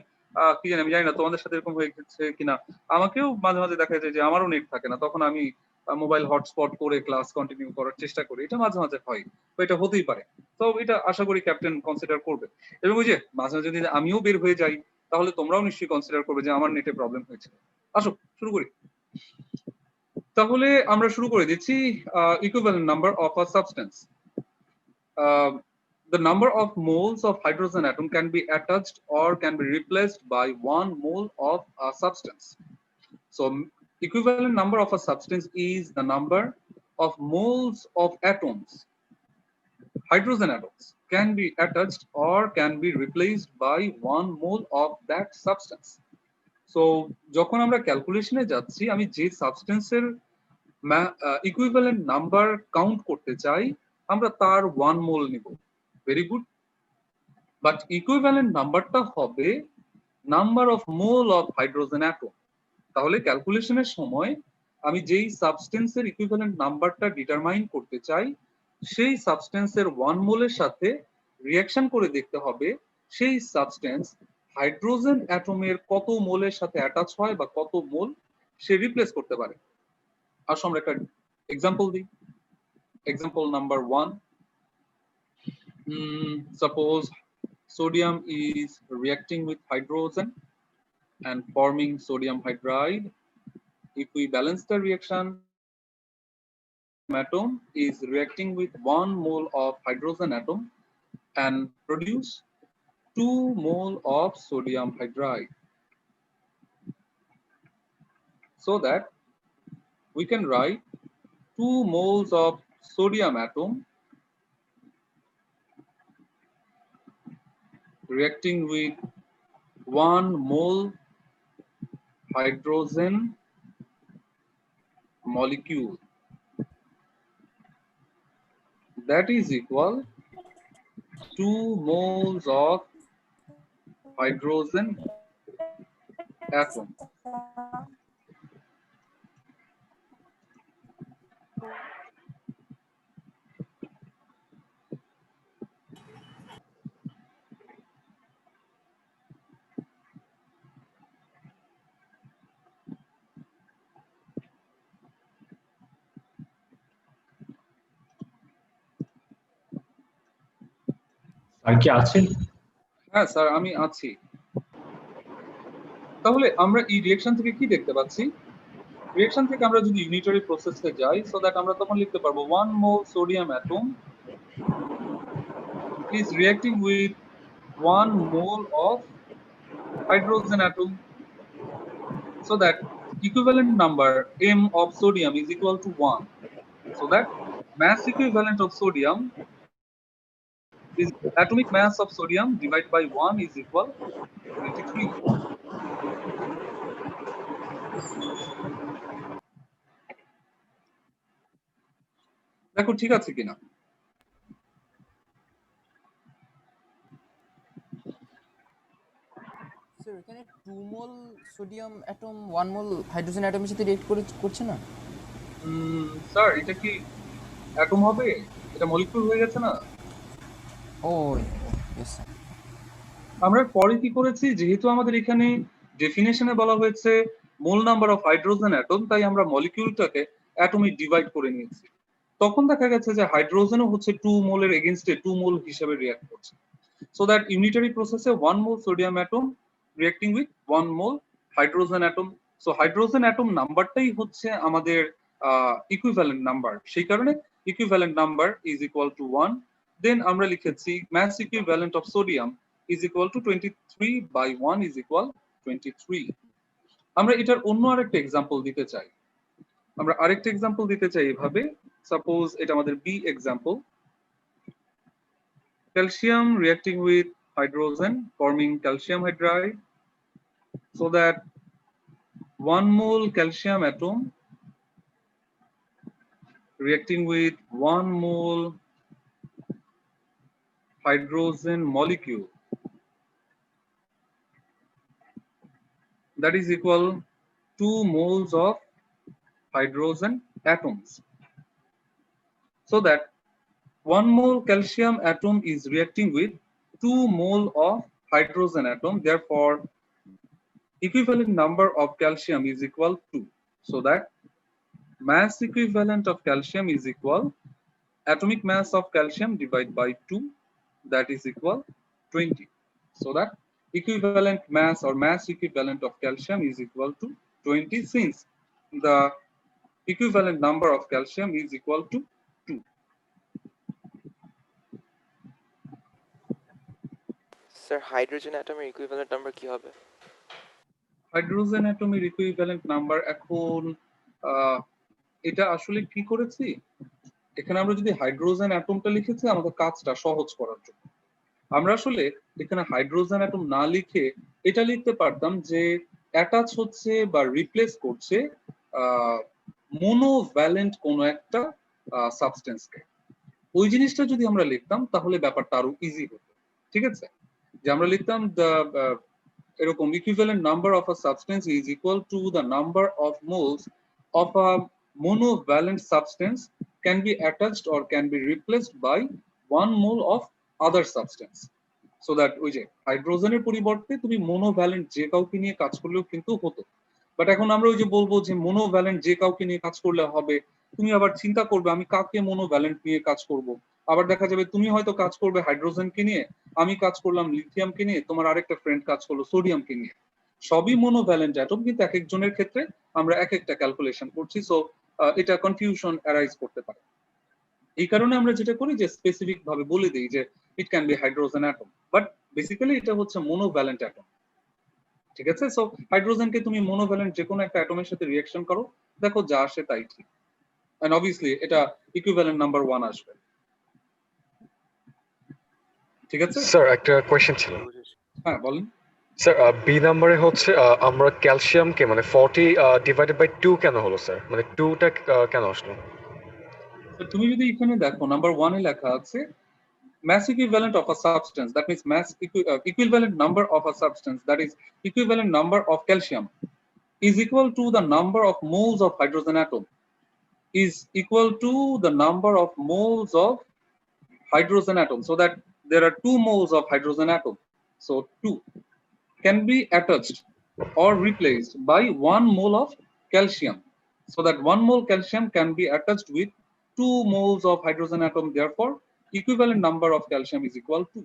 কি জানি, আমি জানি না তোমাদের সাথে এরকম হয়ে গেছে কিনা, আমাকেও মাঝে মাঝে দেখা যায় যে আমারও নেট থাকে না, তখন আমি মোবাইল হটস্পট করে ক্লাস কন্টিনিউ করার চেষ্টা করি। এটা মাঝে মাঝে হয়, তো এটা হতেই পারে। তো এটা আশা করি ক্যাপ্টেন কনসিডার করবে। এবং ওই যে মাঝে মাঝে যদি আমিও বের হয়ে যাই, তাহলে তোমরাও নিশ্চয়ই কনসিডার করবে যে আমার নেটে প্রবলেম হয়েছে। আসো শুরু করি। তাহলে আমরা শুরু করে দিচ্ছি। Equivalent number of a substance. The number of moles of hydrogen atom can be attached or can be replaced by 1 mole of a substance. So equivalent number of a substance is the number of moles of atoms, hydrogen atoms, can be attached or can be replaced by 1 mole of that substance. So যখন আমরা ক্যালকুলেশনে যাচ্ছি, আমি যে সাবস্টেন্সের ইকুইভ্যালেন্ট নাম্বার কাউন্ট করতে চাই, আমরা তার 1 মোল নিব। Very good. বাট ইকুইভ্যালেন্ট নাম্বারটা হবে number of mole of hydrogen atom. তাহলে ক্যালকুলেশনের সময় আমি যেই সাবস্টেন্সের ইকুইভ্যালেন্ট নাম্বারটা ডিটারমাইন করতে চাই, সেই সাবস্টেন্সের 1 মোলের সাথে রিঅ্যাকশন করে দেখতে হবে সেই সাবস্টেন্স হাইড্রোজেন অ্যাটমের কত মোলের সাথে অ্যাটাচ হয় বা কত মোল সে রিপ্লেস করতে পারে। আসো আমরা একটা এক্সাম্পল দিই। Example number 1, suppose sodium is reacting with hydrogen and forming sodium hydride. If we balance the reaction, atom is reacting with 1 mole of hydrogen atom and produce 2 mole of sodium hydride. So that we can write 2 moles of sodium atom reacting with 1 mole hydrogen molecule, that is equal 2 moles of hydrogen atom.
আর কি আছেন?
হ্যাঁ স্যার, আমি আছি। তাহলে আমরা এই রিঅ্যাকশন থেকে কি দেখতে পাচ্ছি? রিঅ্যাকশন থেকে আমরা যদি ইউনিটারি প্রসেসে যাই, সো দ্যাট আমরা তখন লিখতে পারবো 1 mole sodium atom is reacting with 1 mole of hydrogen atom, so that equivalent number m of sodium is equal to 1, so that mass equivalent of sodium is atomic mass of sodium divided by 1 is equal 23. দেখো ঠিক আছে কিনা?
স্যার এখানে 2 mole sodium atom 1 mole hydrogen অ্যাটমের সাথে রিঅ্যাক্ট করছে না?
স্যার এটা কি অ্যাটম হবে? এটা মলিকিউল হয়ে গেছে না?
ও ইয়েস স্যার।
আমরা পরে কি করেছি, যেহেতু আমাদের এখানে ডেফিনেশনে বলা হয়েছে মোল নাম্বার অফ হাইড্রোজেন অ্যাটম, তাই আমরা মলিকিউলটাকে অ্যাটমে ডিভাইড করে নিয়েছি। তখন দেখা গেছে যে হাইড্রোজেনও হচ্ছে 2 মোলের এগেইনস্টে 2 মোল হিসেবে রিঅ্যাক্ট করছে, সো দ্যাট ইউনিটারি প্রসেসে 1 mole sodium atom reacting with 1 mole hydrogen atom. So hydrogen atom নাম্বারটাই হচ্ছে আমাদের ইকুইভ্যালেন্ট নাম্বার, সেই কারণে equivalent number is equal to 1। Then আমরা লিখেছি mass equivalent of sodium is equal to 23 by 1 is equal 23. আমরা এটার অন্য আরেকটা এক্সাম্পল দিতে চাই। আমরা আরেকটা এক্সাম্পল দিতে চাই এভাবে, সাপোজ এটা আমাদের be example, calcium reacting with hydrogen forming calcium hydride, so that 1 mole calcium atom reacting with 1 mole hydrogen molecule, that is equal 2 moles of hydrogen atoms, so that 1 mole calcium atom is reacting with 2 mole of hydrogen atom, therefore equivalent number of calcium is equal to, so that mass equivalent of calcium is equal atomic mass of calcium divided by 2, that is equal 20, so that equivalent mass or mass equivalent of calcium is equal to 20, since the equivalent number of calcium is equal to 2.
Sir hydrogen অ্যাটমের ইকুইভ্যালেন্ট নাম্বার কি হবে?
হাইড্রোজেন অ্যাটমের ইকুইভ্যালেন্ট নাম্বার এখন এটা আসলে কি করেছি, এখানে আমরা যদি হাইড্রোজেন অ্যাটমটা লিখেছি আমাদের কাজটা সহজ করার জন্য, আমরা আসলে এখানে হাইড্রোজেন অ্যাটম না লিখে এটা লিখতে পারতাম যে অ্যাটাচ হচ্ছে বা রিপ্লেস করছে মোনোভ্যালেন্ট কোনো একটা সাবস্টেন্সকে। ওই জিনিসটা যদি আমরা লিখতাম তাহলে ব্যাপারটা আরো ইজি হতো, ঠিক আছে? যে আমরা লিখতাম এরকম equivalent number of a substance is equal to the number of moles of a monovalent substance can be attached or can be replaced by 1 mole of other substance, so that ওই যে হাইড্রোজেনের পরিবর্তে তুমি মোনোভ্যালেন্ট যে কাউকে নিয়ে কাজ করলেও কিন্তু হতো। বাট এখন আমরা ওই যে বলবো যে মোনোভ্যালেন্ট যে কাউকে নিয়ে কাজ করলে হবে, তুমি আবার চিন্তা করবে আমি কাকে মোনোভ্যালেন্ট নিয়ে কাজ করব, আবার দেখা যাবে তুমি হয়তো কাজ করবে হাইড্রোজেনকে নিয়ে, আমি কাজ করলাম লিথিয়ামকে নিয়ে, তোমার আরেকটা ফ্রেন্ড কাজ করলো সোডিয়ামকে নিয়ে। সবই মোনোভ্যালেন্ট অ্যাটম, কিন্তু এক একজনের ক্ষেত্রে আমরা এক একটা ক্যালকুলেশন করছি, সো এটা কনফিউশন অ্যারাইজ করতে পারে। এই কারণে আমরা যেটা করি যে স্পেসিফিক ভাবে বলে দিই যে it can be hydrogen atom, but basically এটা হচ্ছে মোনোভ্যালেন্ট অ্যাটম, ঠিক আছে? সো হাইড্রোজেনকে তুমি মোনোভ্যালেন্ট যে কোনো একটা অ্যাটমের সাথে রিঅ্যাকশন করো, দেখো যা আসে তাই ঠিক, এন্ড অবভিয়াসলি এটা ইকুইভ্যালেন্ট নাম্বার 1 আসবে। ঠিক আছে?
স্যার একটা কোয়েশ্চেন ছিল।
হ্যাঁ বলেন।
স্যার বি নাম্বারে হচ্ছে আমরা ক্যালসিয়ামকে মানে 40 ডিভাইডেড বাই 2 কেন হলো স্যার? মানে 2টা কেন আসলো?
তো তুমি যদি এখানে দেখো নাম্বার 1 এ লেখা আছে mass equivalent of a substance, that means equivalent number of a substance, that is equivalent number of calcium is equal to the number of moles of hydrogen atom, is equal to the number of moles of hydrogen atom, so that there are 2 moles of hydrogen atom, so 2 can be attached or replaced by 1 mole of calcium, so that 1 mole calcium can be attached with 2 moles of hydrogen atom, therefore equivalent number of calcium is equal to,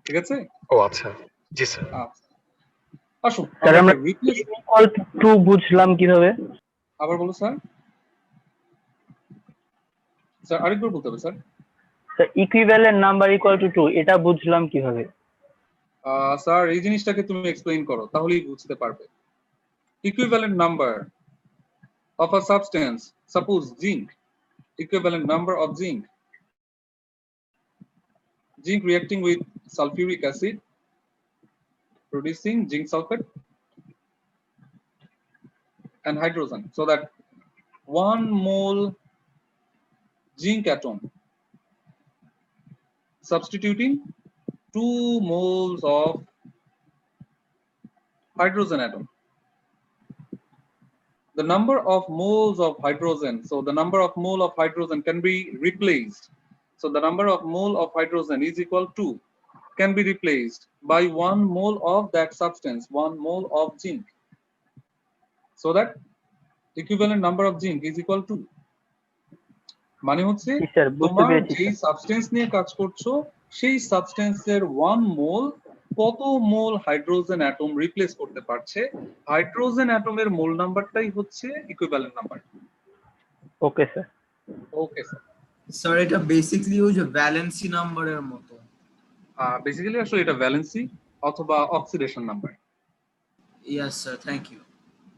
ঠিক আছে?
ও আচ্ছা, জি স্যার।
আসুন
স্যার আমরা
রিপ্লেস
ইকুয়াল টু বুঝলাম কিভাবে?
আবার বলো স্যার। স্যার আরেকবার বলতে হবে sir.
Sir equivalent number equal to 2 এটা বুঝলাম কিভাবে?
স্যার এই জিনিসটাকে তুমি এক্সপ্লেইন করো তাহলেই বুঝতে পারবে। Equivalent number of a substance, suppose zinc, equivalent number of zinc reacting with sulfuric acid producing zinc sulfate and hydrogen, so that 1 mole zinc atom substituting 2 moles of hydrogen atom. The number of moles of hydrogen, so the number of mole of hydrogen can be replaced. So the number of mole of hydrogen is equal to, can be replaced by 1 mole of that substance, 1 mole of zinc. So that equivalent number of zinc is equal to, মানে হচ্ছে তোমার যেই সাবস্টেন্স নিয়ে কাজ করছো সেই সাবস্টেন্সের 1 মোল কত মোল হাইড্রোজেন অ্যাটম রিপ্লেস করতে পারছে, হাইড্রোজেন অ্যাটমের মোল নাম্বারটাই হচ্ছে equivalent number.
Okay sir.
Okay sir.
Sir এটা বেসিক্যালি ওই যে ভ্যালেন্সি নাম্বারের মতো।
বেসিক্যালি আসলে এটা ভ্যালেন্সি অথবা oxidation number.
Yes sir, thank you.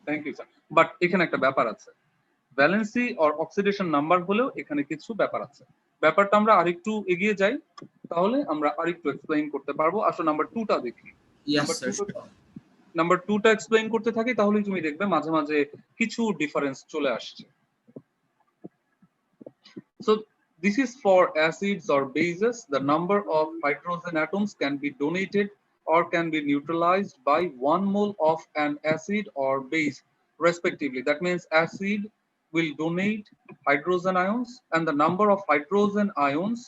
Thank you sir. But এখানে একটা ব্যাপার আছে, ভ্যালেন্সি অর অক্সিডেশন নাম্বার হলেও এখানে কিছু ব্যাপার আছে। ব্যাপারটা আমরা আরেকটু এগিয়ে যাই তাহলে আমরা আরেকটু এক্সপ্লেইন করতে পারবো। আসলে নাম্বার 2টা দেখি। নাম্বার 2টা এক্সপ্লেইন করতে থাকি তাহলেই তুমি দেখবে মাঝে মাঝে কিছু ডিফারেন্স চলে আসছে। So this is for acids or bases. The number of hydrogen atoms can be donated or can be neutralized by 1 mole of an acid or base respectively. That means acid will donate hydrogen ions and the number of hydrogen ions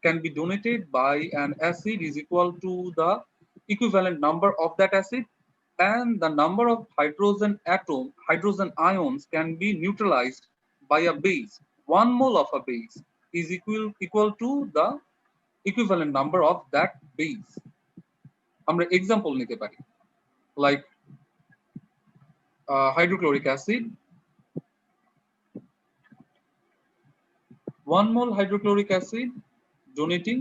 can be donated by an acid is equal to the equivalent number of that acid, and the number of hydrogen ions can be neutralized by a base. 1 mole of a base is equal to the equivalent number of that base. আমরা এক্সাম্পল নিতে পারি, like hydrochloric acid, 1 mole hydrochloric acid donating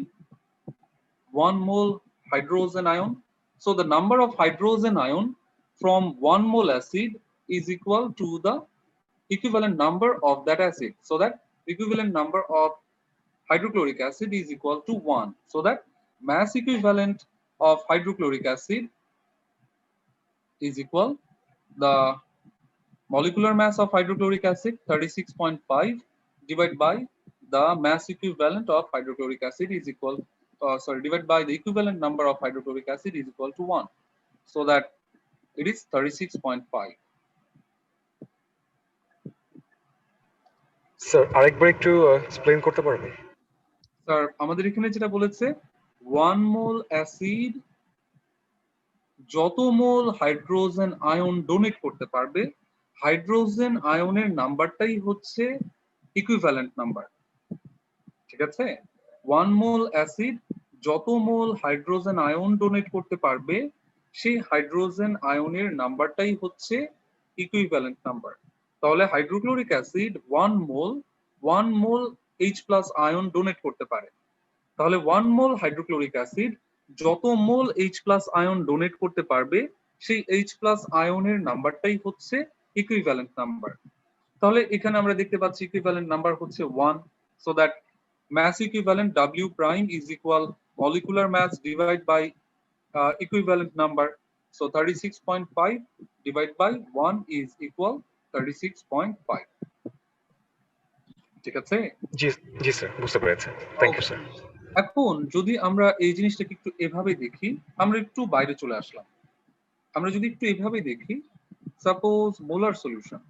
1 mole hydrogen ion. So the number of hydrogen ion from 1 mole acid is equal to the equivalent number of that acid. So that equivalent number of hydrochloric acid is equal to 1. So that mass equivalent of hydrochloric acid is equal, the molecular mass of hydrochloric acid 36.5 divided by the mass equivalent of hydrochloric acid is equal, divided by the equivalent number of hydrochloric acid is equal to 1. So that it is 36.5.
Sir আরেকবার একটু এক্সপ্লেইন করতে পারবেন?
স্যার আমাদের এখানে যেটা বলেছে 1 মোল অ্যাসিড যত মোল হাইড্রোজেন আয়ন ডোনেট করতে পারবে, হাইড্রোজেন আয়নের নাম্বারটাই হচ্ছে ইকুইভ্যালেন্ট নাম্বার। ঠিক আছে, 1 মোল অ্যাসিড যত মোল হাইড্রোজেন আয়ন ডোনেট করতে পারবে সেই হাইড্রোজেন আয়নের নাম্বারটাই হচ্ছে ইকুইভ্যালেন্ট নাম্বার। তাহলে হাইড্রোক্লোরিক অ্যাসিড 1 মোল H+ আয়ন ডোনেট করতে পারে, তাহলে 1 মোল হাইড্রোক্লোরিক অ্যাসিড যত মোল H+ আয়ন ডোনেট করতে পারবে সেই H+ আয়নের নাম্বারটাই হচ্ছে ইকুইভ্যালেন্ট নাম্বার। তাহলে এখানে আমরা দেখতে পাচ্ছি ইকুইভ্যালেন্ট নাম্বার হচ্ছে 1, so that mass equivalent W prime is equal molecular mass divided by equivalent number. So 36.5 divided by 1 is equal 36.5. ঠিক আছে?
জি জি স্যার, বুঝতে পেরেছি। Thank you sir.
এখন যদি আমরা এই জিনিসটাকে একটু এভাবে দেখি, আমরা একটু বাইরে চলে আসলাম। আমরা যদি একটু এভাবে দেখি, suppose molar solution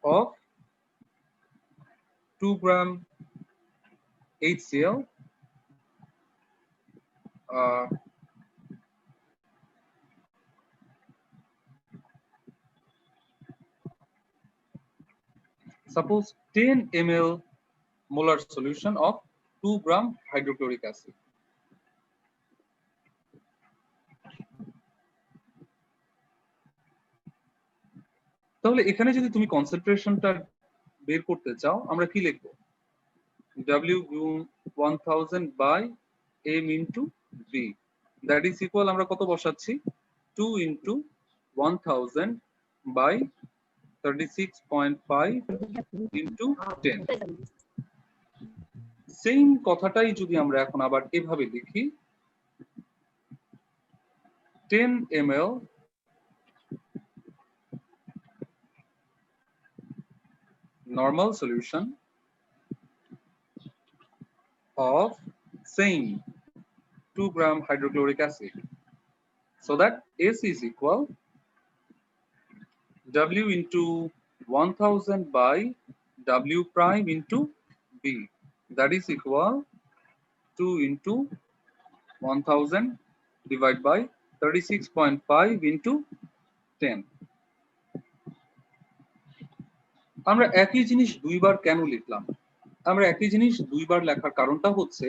of 2 gram HCl suppose 10 ml molar solution of 2 gram hydrochloric acid. তাহলে এখানে যদি তুমি কনসেন্ট্রেশনটা বের করতে চাও, আমরা কি লিখব? W গুণ 1000 by m into V, that is equal, আমরা কত বসাচ্ছি? 2 into 1000 by 36.5 into 10. সেম কথাটাই যদি আমরা এখন আবার এভাবে লিখি, 10 ml normal solution of same 2 gram hydrochloric acid, so that S is equal W into 1000 by W prime into B, that is equal 2 into 1000 divided by 36.5 into 10. আমরা একই জিনিস দুইবার কেন লিখলাম? আমরা একই জিনিস দুইবার লেখার কারণটা হচ্ছে,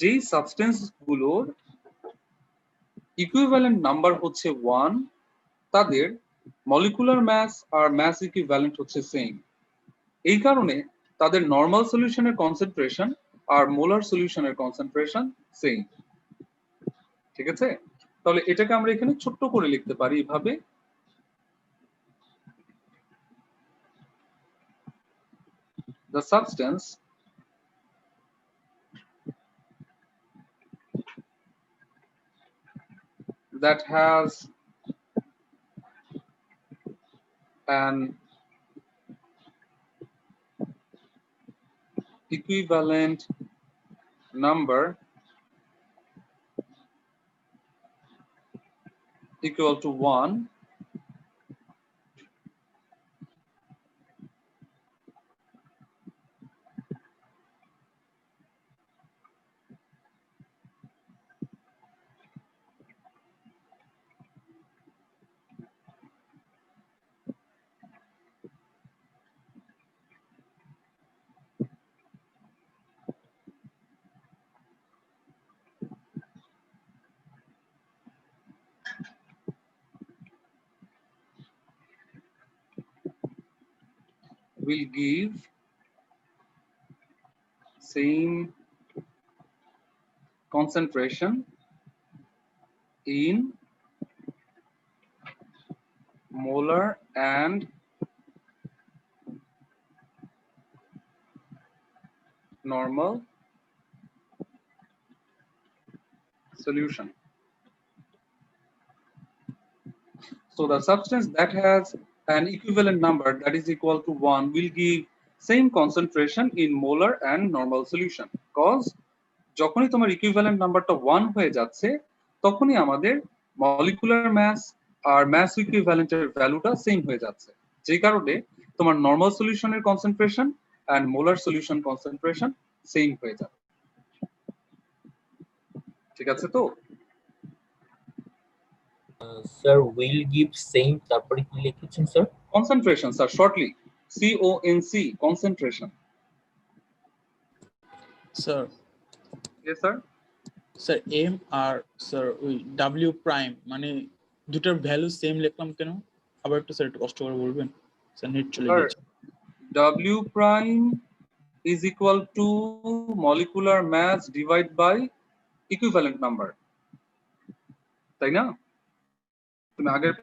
যেই সাবস্টেন্স গুলোর ইকুইভ্যালেন্ট নাম্বার হচ্ছে 1, তাদের মলিকুলার মাস আর মাস ইকুইভ্যালেন্ট হচ্ছে সেম। এই কারণে তাদের নরমাল সলিউশনের কনসেন্ট্রেশন আর মোলার সলিউশনের কনসেন্ট্রেশন সেম। ঠিক আছে? তাহলে এটাকে আমরা এখানে ছোট্ট করে লিখতে পারি এভাবে, the substance that has an equivalent number equal to 1 will give same concentration in molar and normal solution. So the substance that has an equivalent number that is equal to 1 will give same concentration in molar and normal solution, because যখনই তোমার ইকুইভ্যালেন্ট নাম্বারটা 1 হয়ে যাচ্ছে, তখনই আমাদের মলিকুলার মাস আর মাস ইকুইভ্যালেন্টের ভ্যালুটা সেম হয়ে যাচ্ছে, যে কারণে তোমার নরমাল সলিউশনের concentration and molar solution concentration same হয়ে যাবে। ঠিক আছে তো?
স্যার উইল গিভ সেম, তারপরে কি লিখেছেন sir?
Concentration sir, shortly CONC, concentration.
Sir
yes sir.
Sir M R sir ওই ডাব্লিউ প্রাইম মানে দুটার ভ্যালু সেম লিখলাম কেন? আবার একটু স্যার একটু কষ্ট করে বলবেন, স্যার নেট চলে গেছে।
W prime is equal to molecular mass divided by equivalent number, তাই না? তুমি আগের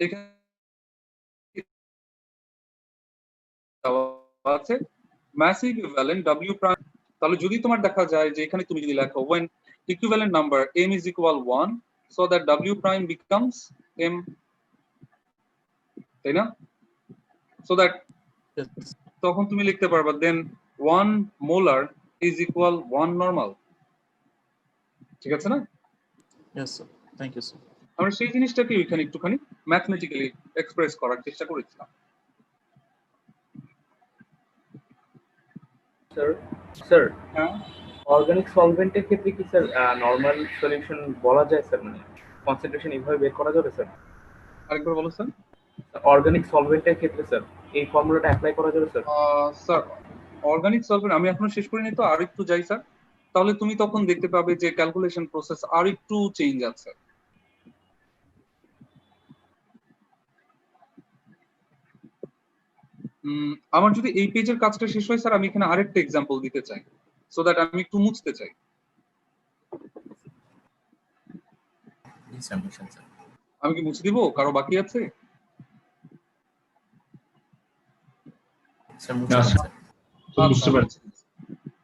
এখানে আছে mass equivalent W prime, তাহলে যদি তোমার দেখা যায় যে এখানে তুমি যদি লেখো when equivalent number m is equal 1 so that W prime becomes m, তাই না? so that তখন তুমি লিখতে পারবা then 1 molar is equal 1 normal, ঠিক আছে না?
Yes sir, thank you sir.
আমরা সেই জিনিসটাকে এখানে একটুখানি ম্যাথমেটিক্যালি এক্সপ্রেস করার চেষ্টা করেছিলাম।
স্যার অর্গানিক সলভেন্টের ক্ষেত্রে কি স্যার নরমাল সলিউশন বলা যায় স্যার, মানে কনসেন্ট্রেশন এইভাবে বের করা যাবে স্যার?
আরেকবার বলো স্যার।
অর্গানিক সলভেন্টের ক্ষেত্রে স্যার এই ফর্মুলাটা অ্যাপ্লাই করা যাবে স্যার?
স্যার অর্গানিক সলভেন্ট আমি এখনো শেষ করিনি তো, আর একটু যাই স্যার, তাহলে তুমি তখন দেখতে পাবে যে ক্যালকুলেশন প্রসেস আর একটু চেঞ্জ আছে। আমার যদি এই পেজের কাজটা শেষ হয় স্যার, আমি এখানে আরেকটা এক্সাম্পল দিতে চাই, সো দ্যাট আমি একটু মুছতে চাই। আমি কি মুছে দিব? কারো বাকি আছে?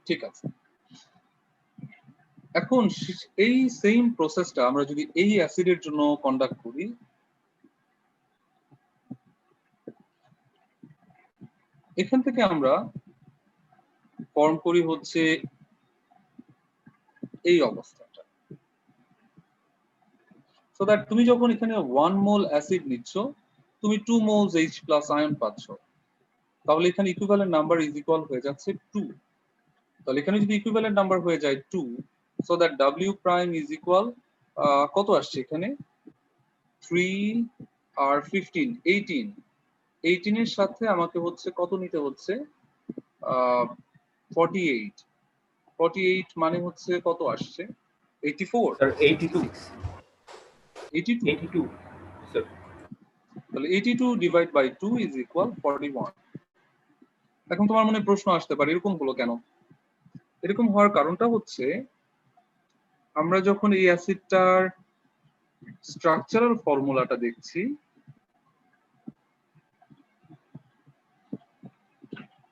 ঠিক আছে। এখন এই সেম প্রসেসটা আমরা যদি এই অ্যাসিডের জন্য কন্ডাক্ট করি, এখান থেকে আমরা ফর্ম করি হচ্ছে এই অবস্থাটা, সো দ্যাট তুমি যখন এখানে 1 মোল অ্যাসিড নিচ্ছ তুমি 2 মোলস H+ আয়ন পাচ্ছ, তাহলে এখানে ইকুইভ্যালেন্ট নাম্বার ইজ ইকুয়াল হয়ে যাচ্ছে 2। তাহলে এখানে যদি ইকুইভ্যালেন্ট নাম্বার হয়ে যায় 2, so that W prime is equal কত আসছে এখানে 3 আর 15 18 18 এর সাথে আমাকে হচ্ছে কত নিতে হচ্ছে 48 48 মানে হচ্ছে কত আসছে 84
স্যার 82 স্যার।
তাহলে 82 ডিভাইড বাই 2 ইজ ইকুয়াল 41। এখন তোমার মনে প্রশ্ন আসতে পারে এরকম হলো কেন? এরকম হওয়ার কারণটা হচ্ছে আমরা যখন এই অ্যাসিডটার স্ট্রাকচারাল ফর্মুলাটা দেখছি,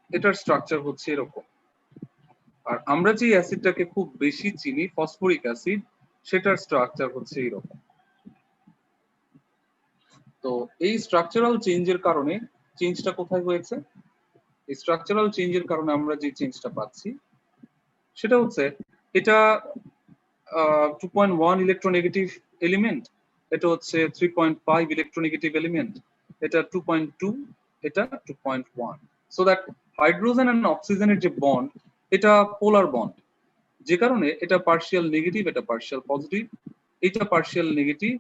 এটার স্ট্রাকচার হচ্ছে এরকম, আর আমরা যে অ্যাসিডটাকে খুব বেশি চিনি ফসফরিক অ্যাসিড, সেটার স্ট্রাকচার হচ্ছে এরকম। তো এই স্ট্রাকচারাল চেঞ্জের কারণে, চেঞ্জটা কোথায় হয়েছে? এই স্ট্রাকচারাল চেঞ্জের কারণে আমরা যে চেঞ্জটা পাচ্ছি সেটা হচ্ছে এটা 2.1 ইলেকট্রোনেগেটিভ এলিমেন্ট, এটা হচ্ছে 3.5 ইলেকট্রোনেগেটিভ এলিমেন্ট, এটা 2.2, এটা 2.1, সো দ্যাট হাইড্রোজেন এন্ড অক্সিজেনের যে বন্ড এটা পোলার বন্ড, যে কারণে এটা পার্শিয়াল নেগেটিভ, এটা পার্শিয়াল পজিটিভ, এটা partial negative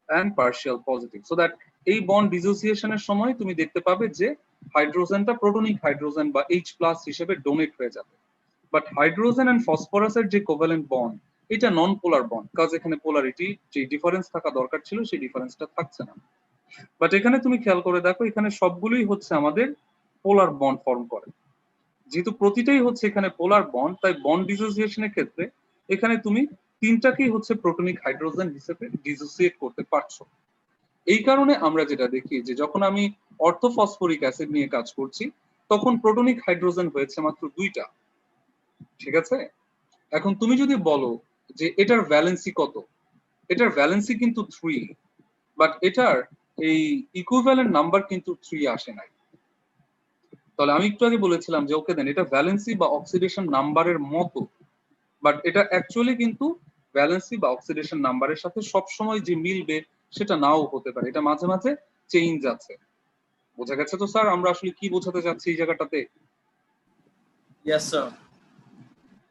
and partial positive, so that এই বন্ড ডিসোসিয়েশনের সময় তুমি দেখতে পাবে যে হাইড্রোজেনটা প্রোটনিক হাইড্রোজেন বা H+ হিসেবে ডোনেট হয়ে যাবে। বাট হাইড্রোজেন এন্ড ফসফরাসের যে কোভ্যালেন্ট বন্ড এটা নন পোলার বন্ড, কাজ এখানে পোলারিটি যে ডিফারেন্স থাকা দরকার ছিল সেই ডিফারেন্সটা থাকছে না। বাট এখানে তুমি খেয়াল করে দেখো এখানে সবগুলোই হচ্ছে আমাদের পোলার বন্ড ফর্ম করে, যেহেতু প্রতিটাই হচ্ছে এখানে পোলার বন্ড, তাই বন্ড ডিসোসিয়েশনের ক্ষেত্রে এখানে তুমি তিনটাকেই হচ্ছে প্রোটনিক হাইড্রোজেন হিসেবে ডিসোসিয়েট করতে পারছো। এই কারণে আমরা যেটা দেখি যে যখন আমি অর্থোফসফরিক অ্যাসিড নিয়ে কাজ করছি তখন প্রোটনিক হাইড্রোজেন হয়েছে মাত্র 2টা, ঠিক আছে? এখন তুমি যদি বলো যে এটার ভ্যালেন্সি কত, এটার ভ্যালেন্সি কিন্তু 3, বাট এটার এই ইকুইভ্যালেন্ট নাম্বার কিন্তু 3 আসে নাই। তাহলে আমি একটু আগে বলেছিলাম যে ওকে দেন এটা ভ্যালেন্সি বা অক্সিডেশন নাম্বারের মতো, বাট এটা অ্যাকচুয়ালি কিন্তু ভ্যালেন্সি বা অক্সিডেশন নাম্বারের সাথে সবসময় যে মিলবে সেটা নাও হতে পারে, এটা মাঝে মাঝে চেঞ্জ আছে। বোঝা গেছে তো স্যার আমরা আসলে কি বোঝাতে চাচ্ছি এই জায়গাটাতে?
Yes sir.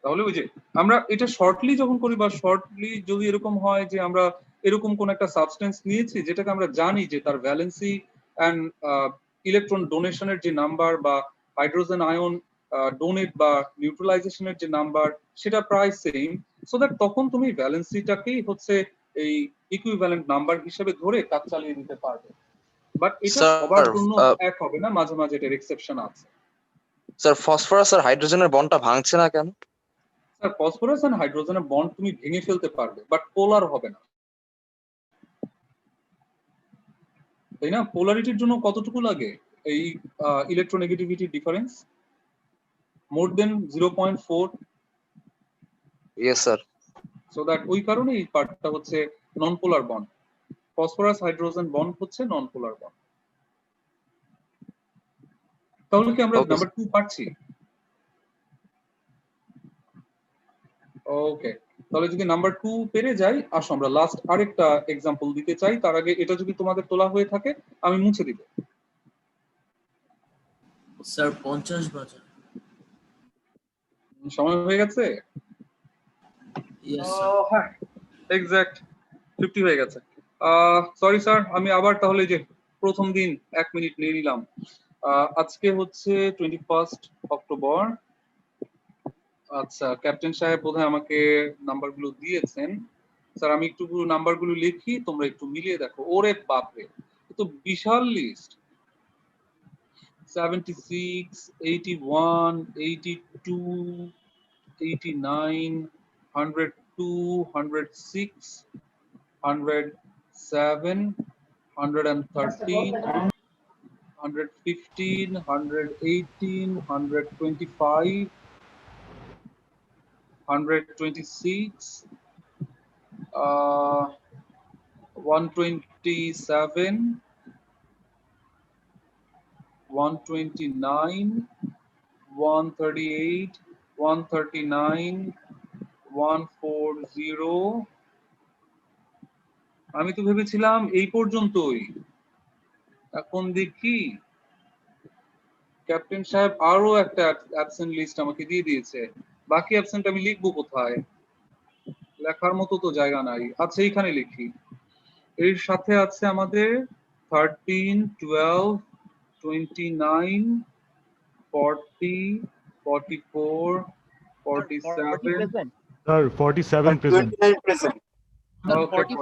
তাহলে ওই যে আমরা এটা শর্টলি যখন করি বা শর্টলি যদি এরকম হয় যে আমরা এরকম কোন একটা সাবস্টেন্স নিয়েছি যেটাকে আমরা জানি যে তার ভ্যালেন্সি এন্ড ইলেকট্রন ডোনেশনের যে নাম্বার বা হাইড্রোজেন আয়ন ডোনেট বা নিউট্রালাইজেশনের যে নাম্বার সেটা প্রায় সেম, সো দ্যাট তখন তুমি ভ্যালেন্সিটাকেই হচ্ছে এই ইকুইভ্যালেন্ট নাম্বার হিসেবে ধরে কাজ চালিয়ে দিতে পারবে। বাট এটা সবার জন্য এক হবে না, মাঝে মাঝে এটার এক্সেপশন আছে।
স্যার ফসফরাস আর হাইড্রোজেনের বন্ডটা ভাঙছে না কেন?
স্যার ফসফরাস এন্ড হাইড্রোজেনের বন্ড তুমি ভেঙে ফেলতে পারবে বাট পোলার হবে না। তাই না? পোলারিটির জন্য কতটুকু লাগে এই electronegativity difference? More than 0.4।
Yes sir.
So that ওই কারণে এই পার্টটা হচ্ছে non polar bond. Phosphorus hydrogen bond হচ্ছে নন পোলার বন্ড। তাহলে কি আমরা নাম্বার 2 পাচ্ছি? ওকে, তাহলে যদি নাম্বার 2 পেরে যাই, আসো আমরা লাস্ট আরেকটা এক্সাম্পল দিতে চাই। তার আগে এটা যদি তোমাদের তোলা হয়ে থাকে আমি মুছে দিব।
স্যার 50 বাজে।
সময় হয়ে গেছে?
Yes sir.
হ্যাঁ, এক্সাক্ট 50 হয়ে গেছে। সরি স্যার, আমি আবার তাহলে যে প্রথম দিন 1 মিনিট নিয়ে নিলাম। আজকে হচ্ছে 21 অক্টোবর। আচ্ছা, ক্যাপ্টেন সাহেব বোধহয় আমাকে নাম্বারগুলো দিয়েছেন। স্যার আমি একটু নাম্বারগুলো লিখি, তোমরা একটু মিলিয়ে দেখো। ওরে বাপরে, তো বিশাল লিস্ট। 76, 81, 82, 89, 102, 106, 107, 113, 115, 118, 125, 126, 127, 129, 138, 139, 140। আমি তো ভেবেছিলাম এই পর্যন্তই, এখন দেখি ক্যাপ্টেন সাহেব আরো একটা অ্যাবসেন্ট লিস্ট আমাকে দিয়ে দিয়েছে। বাকি অ্যাবসেন্ট আমি লিখবো কোথায়? লেখার মতো তো জায়গা নাই। আচ্ছা, এইখানে লিখি। এর সাথে আছে আমাদের 13, 12, 29, 40, 44, 47.
Sir, 47 present.
29 present.
Okay,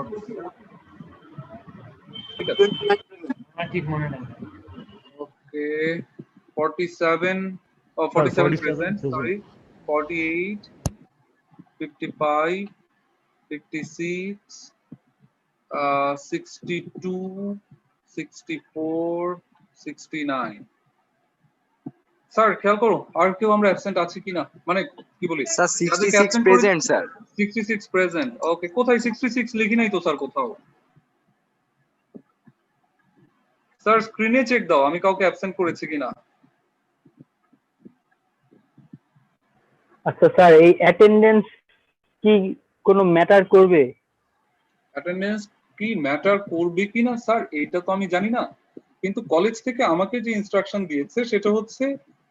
ঠিক আছে।
ঠিক মনে নাই।
Okay, 47, 47 present, sorry, 48, 55, 56, 62, 64, 69. স্যার খেয়াল করো আর কেউ আমরা অ্যাবসেন্ট আছে কিনা, মানে কি বলি
স্যার 66 প্রেজেন্ট স্যার।
66 প্রেজেন্ট। ওকে, কোথায় 66 লিখি নাই তো স্যার কোথাও। স্যার স্ক্রিনে চেক দাও আমি কাউকে অ্যাবসেন্ট করেছি কিনা।
আচ্ছা স্যার, এই অ্যাটেন্ডেন্স কি কোনো ম্যাটার করবে?
অ্যাটেন্ডেন্স কি ম্যাটার করবে কিনা স্যার এটা তো আমি জানি না, কিন্তু কলেজ থেকে আমাকে যে ইনস্ট্রাকশন দিয়েছে সেটা হচ্ছে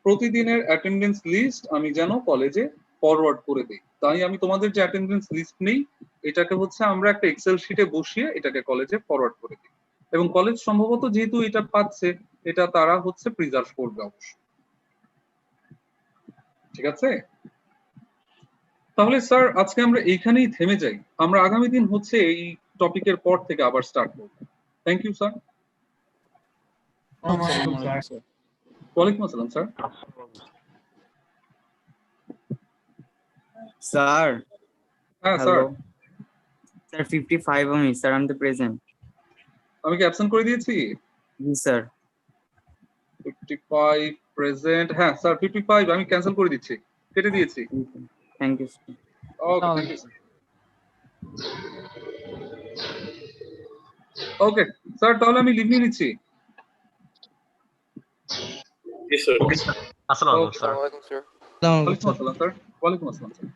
প্রতিদিনের অ্যাটেন্ডেন্স লিস্ট আমি যেন কলেজে ফরওয়ার্ড করে দিই। তাই আমি তোমাদের যে অ্যাটেন্ডেন্স লিস্ট নেই এটাকে হচ্ছে আমরা একটা এক্সেল শিটে বসিয়ে এটাকে কলেজে ফরওয়ার্ড করে দিই, এবং কলেজ সম্ভবত যেহেতু এটা পাচ্ছে এটা তারা হচ্ছে প্রিজার্ভ করবে অবশ্যই। ঠিক আছে, তাহলে স্যার আজকে আমরা এইখানেই থেমে যাই। আমরা আগামী দিন হচ্ছে এই টপিকের পর থেকে আবার স্টার্ট করব। Thank you sir. ওয়ালাইকুম আসসালাম স্যার।
স্যার
হ্যাঁ sir.
Sir 55 only sir, I'm the present.
আমি কি অ্যাবসেন্ট করে দিয়েছি?
জি স্যার।
55 প্রেজেন্ট। হ্যাঁ স্যার 55 আমি ক্যান্সেল করে দিচ্ছি, কেটে দিয়েছি।
Thank you sir.
Okay, thank you. Okay sir, তাহলে আমি লিভ নিয়ে নিচ্ছি।
জি স্যার। আসসালামু আলাইকুম স্যার।
ওয়ালাইকুম আসসালাম স্যার। ওয়ালাইকুম আসসালাম স্যার।